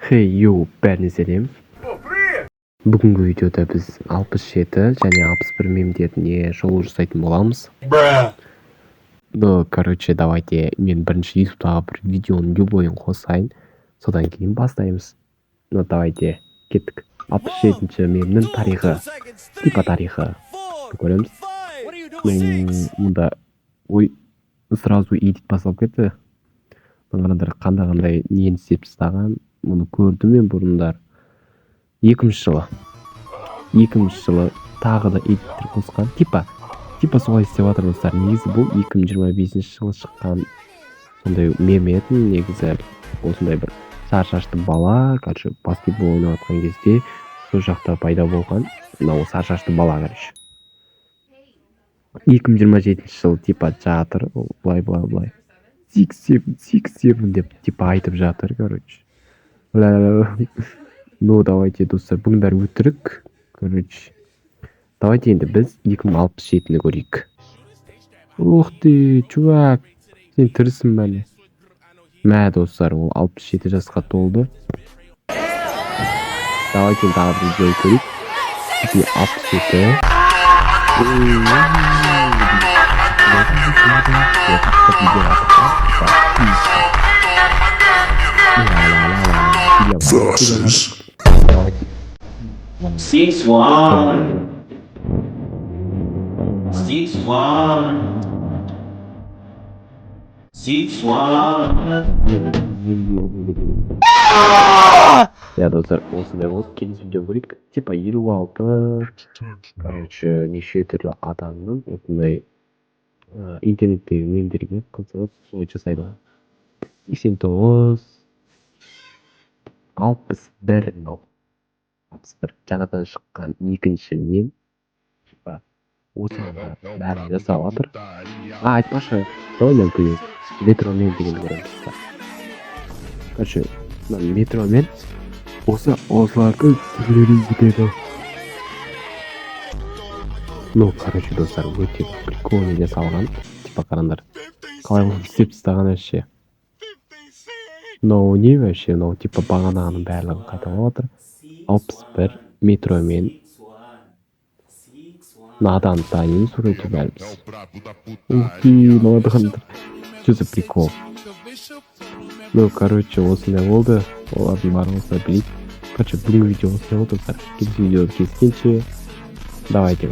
Hey yo, бәріне сәлем. Бүгінгі видеода біз 67 және 61 мемдеріне шолу жасайтын боламыз. Давайте мен бірінші ютубтағы бір видеоның любойын қосайын, содан кейін бастаймыз. Давайте кеттік. 67-ші мемнің тарихы, типа тарихы көреміз. Мұнда сразу edit басылып кетті. Қараңдар қандай нені істеп тастаған. Мұны көрдім мен бұрындар. 2000 жылы тағы да эдиттер қосқан. Типа солай істеп жатыр достар. Негізі бұл 2025 жылы шыққан сондай мем еді. Негізі осындай бір сары шашты бала, баскетбол ойнап жатқан кезде сол жақта пайда болған. Мынау сары шашты бала, 2027 жылы типа жатыр. Былай. 6-7 деп типа айтып жатыр, давайте, достар, бұңдар өтірік. Давайте енді біз 2067-ні көрейік. Ух ты, чувак, сен тірісің бәлі. Достар, ол 67 жасқа толды. Давайте тағы бір видео көрейік. 67. Versus 6-1. Я достар, осындай болды. Келесі видео көрейік. Типа 56, неше түрлі адамның осындай интернеттегі мемдерге қызығып солай жасайды. 89, 61 жаңадан шыққан екінші мем. Осыны бәрін жасап жатыр. Айтпашы, ойнап көрейік. Метромен деген көреміз. Метромен осыларды түрлерін бітеді. Достар, өте прикольный жасалған. Типа қараңдар. Қалай оны істеп тастаған әше. Не вообще, типа бағанағының барлығын қайталап отыр. 61 метромен надан тайын суреті бәріміз. Что за прикол? Осындай болды. Олардың барлығын білейік. Бүгінгі видео осындай болды. Келесі видеода кездескенше. Давайте,